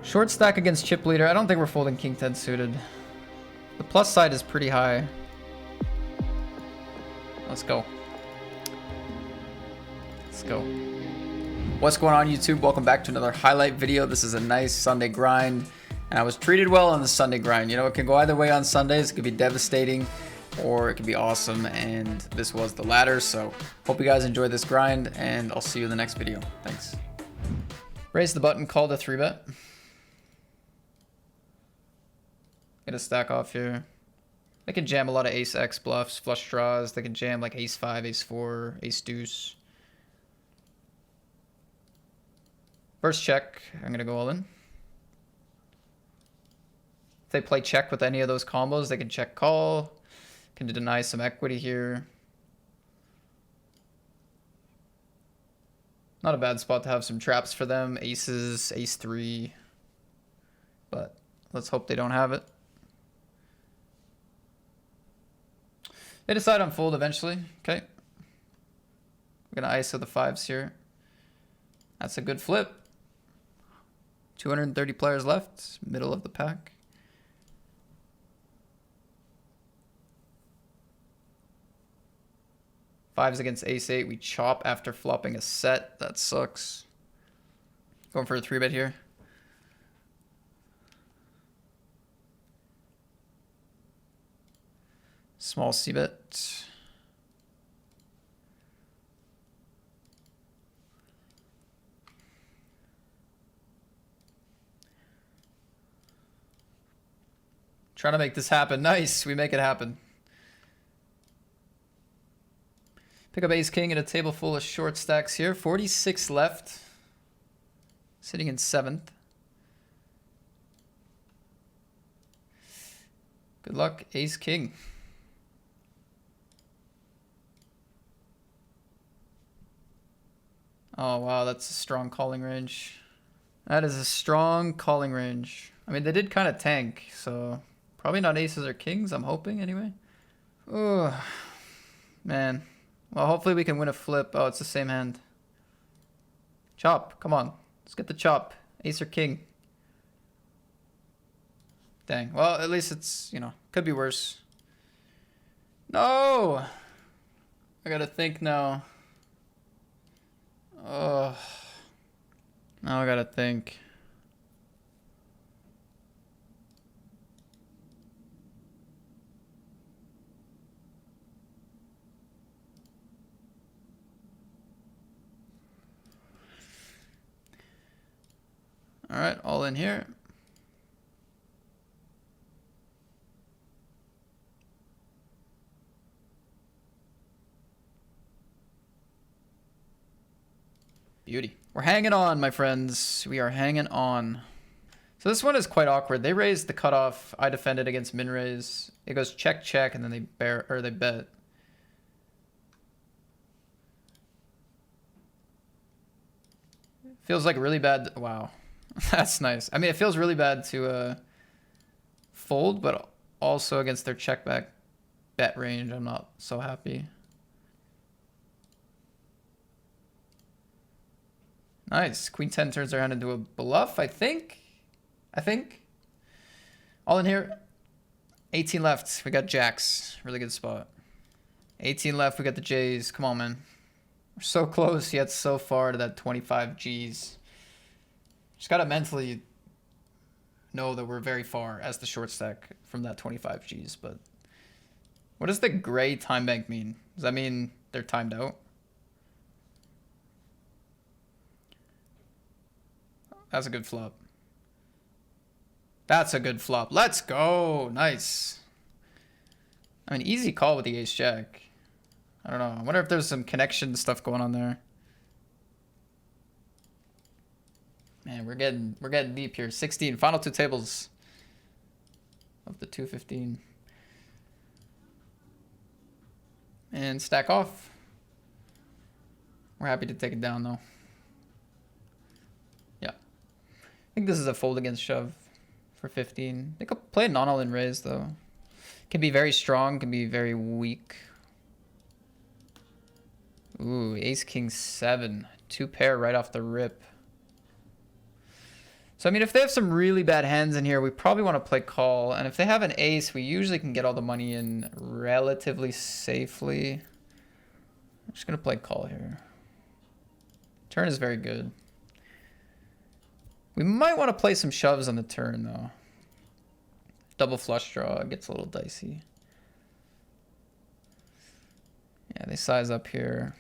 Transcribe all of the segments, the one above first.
Short stack against chip leader. I don't think we're folding king 10 suited. The plus side is pretty high. Let's go. Let's go. What's going on, YouTube? Welcome back to another highlight video. This is a nice Sunday grind, and I was treated well on the Sunday grind. You know, it can go either way on Sundays. It could be devastating or it could be awesome, and this was the latter. So hope you guys enjoyed this grind, and I'll see you in the next video. Thanks. Raise the button, call the 3-bet. Get a stack off here. They can jam a lot of ace X bluffs, flush draws. They can jam like ace 5, ace 4, ace deuce. First check, I'm gonna go all in. If they play check with any of those combos, they can check call. Can deny some equity here. Not a bad spot to have some traps for them. Aces, ace 3. But let's hope they don't have it. They decide on fold eventually. Okay. We're going to ISO the 5s here. That's a good flip. 230 players left. Middle of the pack. Fives against ace 8. We chop after flopping a set. That sucks. Going for a 3-bet here. Small c-bet. Trying to make this happen. Nice. We make it happen. Pick up ace king at a table full of short stacks here. 46 left. Sitting in 7th. Good luck, ace king. Oh, wow, that's a strong calling range. That is a strong calling range. I mean, they did kind of tank, so probably not aces or kings, I'm hoping, anyway. Oh, man. Well, hopefully we can win a flip. Oh, it's the same hand. Chop, come on. Let's get the chop. Ace or king. Dang. Well, at least it's, you know, could be worse. No! I gotta think now. Oh, now I gotta think. All right, all in here. Beauty. We're hanging on, my friends. We are hanging on. So this one is quite awkward. They raised the cutoff. I defended against min raise. It goes check check, and then they bet. Feels like really bad. Wow, that's nice. I mean, it feels really bad to fold, but also against their check back bet range, I'm not so happy. Nice. Queen 10 turns around into a bluff, I think. All in here. 18 left. We got jacks. Really good spot. 18 left. We got the J's. Come on, man. We're so close yet so far to that 25 G's. Just got to mentally know that we're very far as the short stack from that 25 G's. But what does the gray time bank mean? Does that mean they're timed out? That's a good flop. That's a good flop. Let's go. Nice. I mean, easy call with the ace jack. I don't know. I wonder if there's some connection stuff going on there. Man, we're getting deep here. 16. Final 2 tables of the 215. And stack off. We're happy to take it down though. I think this is a fold against shove for 15. They could play a non-all-in raise, though. Can be very strong, can be very weak. Ooh, ace king 7. 2 pair right off the rip. So, I mean, if they have some really bad hands in here, we probably want to play call. And if they have an ace, we usually can get all the money in relatively safely. I'm just going to play call here. Turn is very good. We might want to play some shoves on the turn, though. Double flush draw gets a little dicey. Yeah, they size up here.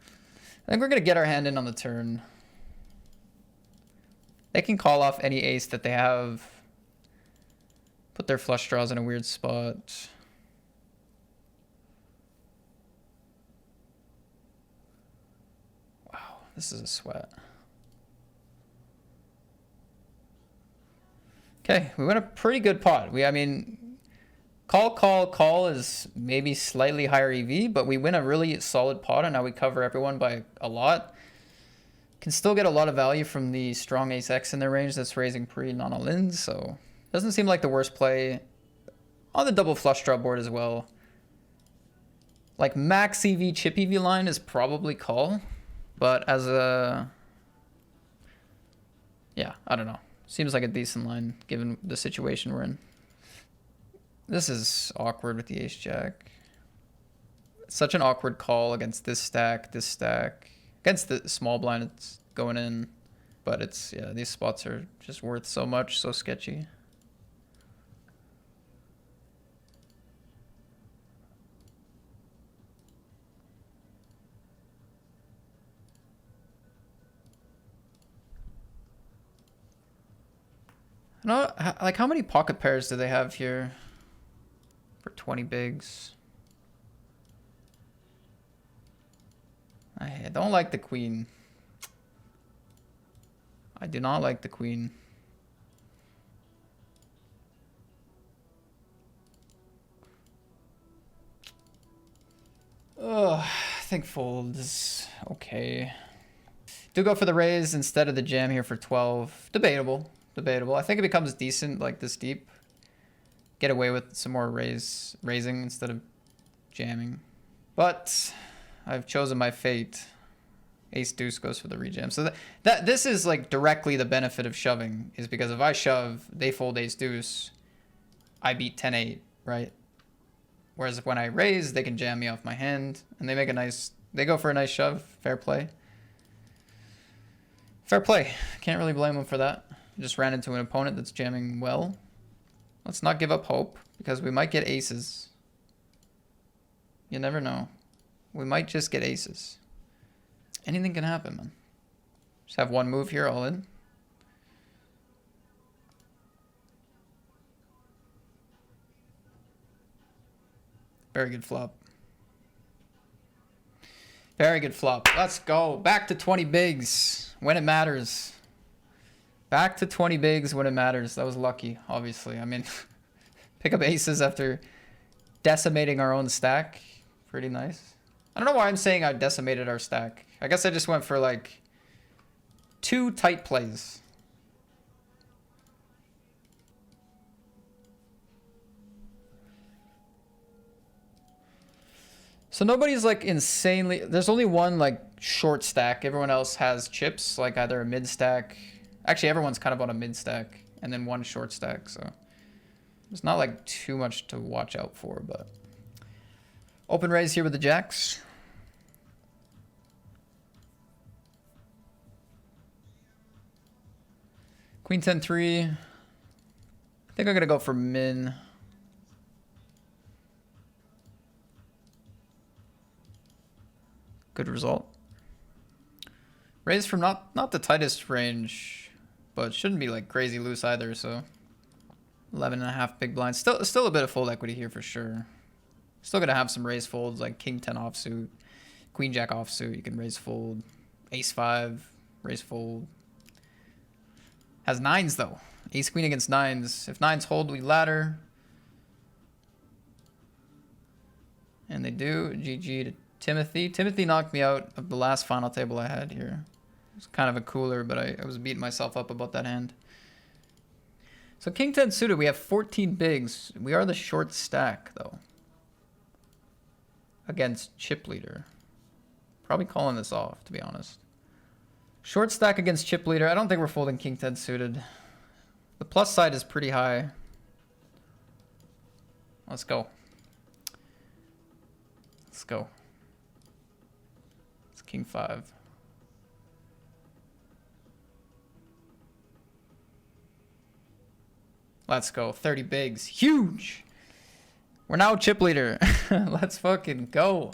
I think we're going to get our hand in on the turn. They can call off any ace that they have. Put their flush draws in a weird spot. Wow, this is a sweat. Okay, we went a pretty good pot. I mean, call is maybe slightly higher EV, but we win a really solid pot, and now we cover everyone by a lot. Can still get a lot of value from the strong ace-x in their range that's raising pre non-all-ins, so doesn't seem like the worst play. On the double flush draw board as well. Like max EV chip EV line is probably call, but as a... yeah, I don't know. Seems like a decent line given the situation we're in. This is awkward with the ace-jack. Such an awkward call against this stack. Against the small blind, it's going in. But it's, yeah, these spots are just worth so much, so sketchy. I know, like, how many pocket pairs do they have here for 20 bigs? I don't like the queen. I do not like the queen. Ugh, I think fold is okay. Do go for the raise instead of the jam here for 12. Debatable. I think it becomes decent like this deep. Get away with some more raising instead of jamming. But I've chosen my fate. Ace deuce goes for the rejam. So this is like directly the benefit of shoving, is because if I shove, they fold ace deuce, I beat 10-8, right? Whereas when I raise, they can jam me off my hand, and they make a nice, they go for a nice shove. Fair play. Fair play. Can't really blame them for that. Just ran into an opponent that's jamming well. Let's not give up hope, because we might get aces. You never know. We might just get aces. Anything can happen, man. Just have one move here, all in. Very good flop. Very good flop. Let's go. Back to 20 bigs when it matters. Back to 20 bigs when it matters. That was lucky, obviously. I mean, pick up aces after decimating our own stack. Pretty nice. I don't know why I'm saying I decimated our stack. I guess I just went for like 2 tight plays. So nobody's like insanely... There's only one like short stack. Everyone else has chips, like either a mid stack. Actually, everyone's kind of on a mid stack and then one short stack. So it's not like too much to watch out for, but... Open raise here with the jacks. Queen 10-3. I think I'm going to go for min. Good result. Raise from not the tightest range, but shouldn't be like crazy loose either, so 11.5 big blinds. Still a bit of fold equity here for sure. Still gonna have some raise folds like king 10 offsuit, queen jack offsuit. You can raise fold, ace 5, raise fold. Has 9s though. Ace queen against 9s. If 9s hold, we ladder. And they do. GG to Timothy. Timothy knocked me out of the last final table I had here. It was kind of a cooler, but I was beating myself up about that hand. So king 10 suited, we have 14 bigs. We are the short stack though. Against chip leader. Probably calling this off, to be honest. Short stack against chip leader. I don't think we're folding king 10 suited. The plus side is pretty high. Let's go. Let's go. It's king 5. Let's go. 30 bigs. Huge. We're now chip leader. Let's fucking go.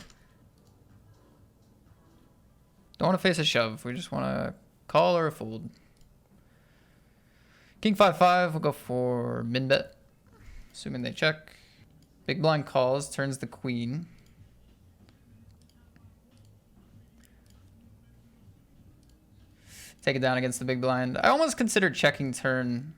Don't want to face a shove. We just want to call or a fold. King 5-5. We'll go for min bet. Assuming they check. Big blind calls. Turns the queen. Take it down against the big blind. I almost considered checking turn.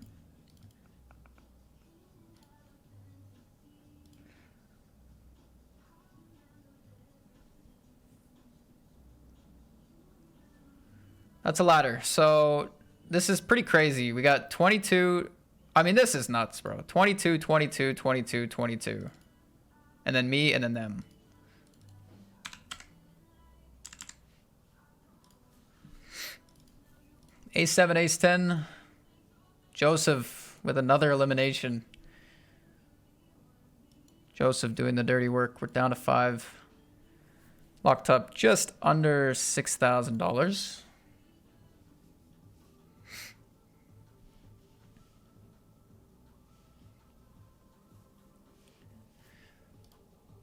That's a ladder. So this is pretty crazy. We got 22. I mean, this is nuts, bro. 22, 22, 22, 22. And then me and then them. Ace 7, ace 10. Joseph with another elimination. Joseph doing the dirty work. We're down to 5. Locked up just under $6,000.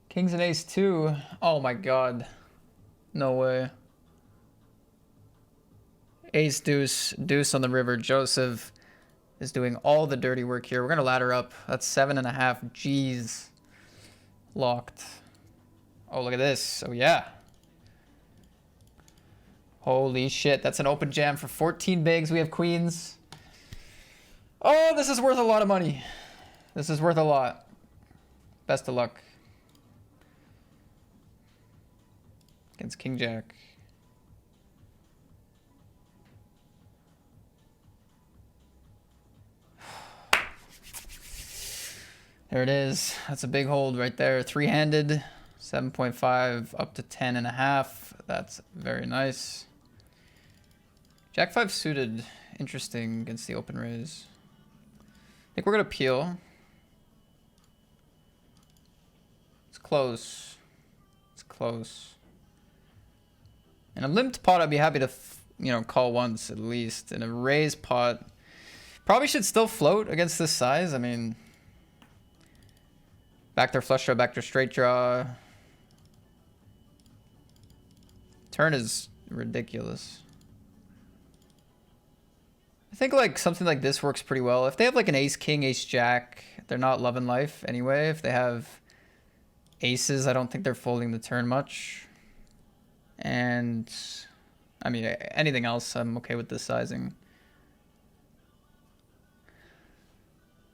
Kings and ace 2. Oh my god. No way. Ace deuce. Deuce on the river. Joseph is doing all the dirty work here. We're going to ladder up. That's 7.5 G's locked. Oh, look at this. Oh, yeah. Holy shit. That's an open jam for 14 bigs. We have queens. Oh, this is worth a lot of money. This is worth a lot. Best of luck. Against King Jack. There it is. That's a big hold right there. Three-handed. 7.5 up to 10.5. That's very nice. Jack 5 suited. Interesting against the open raise. I think we're going to peel. It's close. It's close. In a limped pot, I'd be happy to, call once at least. In a raised pot, probably should still float against this size. I mean, backdoor flush draw, backdoor straight draw. Turn is ridiculous. I think like something like this works pretty well. If they have like an ace, king, ace, jack, they're not loving life anyway. If they have aces, I don't think they're folding the turn much. And I mean, anything else, I'm okay with this sizing.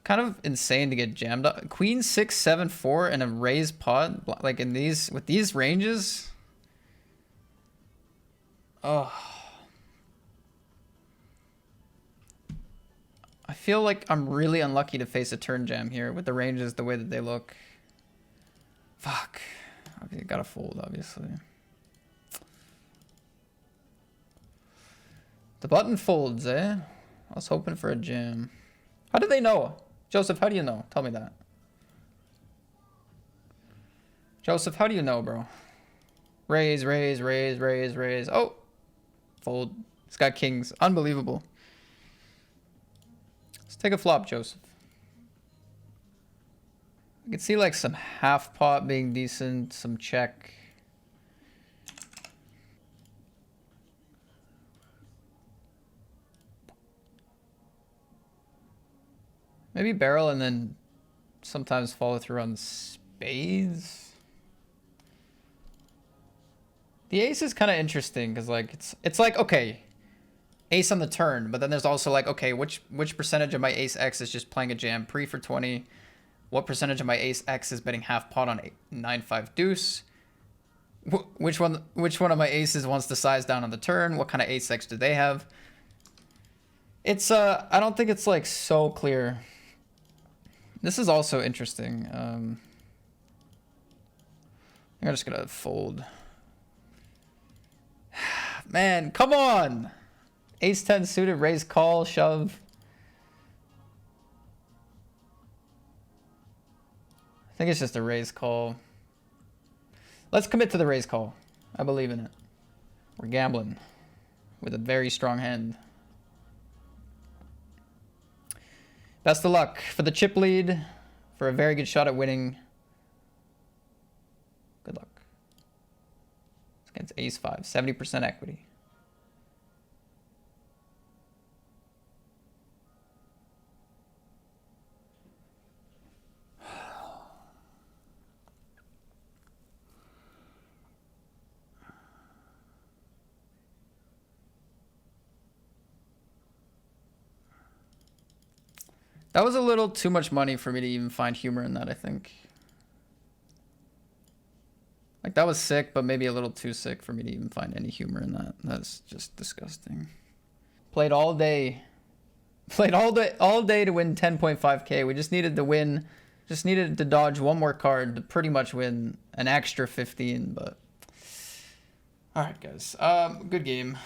Kind of insane to get jammed up. Queen 6, 7, 4 and a raised pot, like in these, with these ranges. Oh, I feel like I'm really unlucky to face a turn jam here with the ranges the way that they look. Fuck, I gotta fold obviously. The button folds, eh? I was hoping for a jam. How did they know? Joseph, how do you know? Tell me that. Joseph, how do you know, bro? Raise, raise, raise, raise, raise. Oh! Fold. It's got kings. Unbelievable. Let's take a flop, Joseph. I can see like some half pot being decent, some check. Maybe barrel and then sometimes follow through on spades. The ace is kind of interesting because like it's like, okay, ace on the turn, but then there's also like, okay, which percentage of my ace X is just playing a jam pre for 20? What percentage of my ace X is betting half pot on 9-5 deuce? Which one of my aces wants to size down on the turn? What kind of ace X do they have? It's I don't think it's like so clear. This is also interesting. I'm just gonna fold. Man, come on! Ace 10 suited, raise call, shove. I think it's just a raise call. Let's commit to the raise call. I believe in it. We're gambling with a very strong hand. Best of luck for the chip lead, for a very good shot at winning. Good luck. It's against ace 5, 70% equity. That was a little too much money for me to even find humor in that, I think. Like, that was sick, but maybe a little too sick for me to even find any humor in that. That's just disgusting. Played all day. Played all day to win 10.5K. We just needed to win. Just needed to dodge one more card to pretty much win an extra 15, but... Alright, guys. Good game.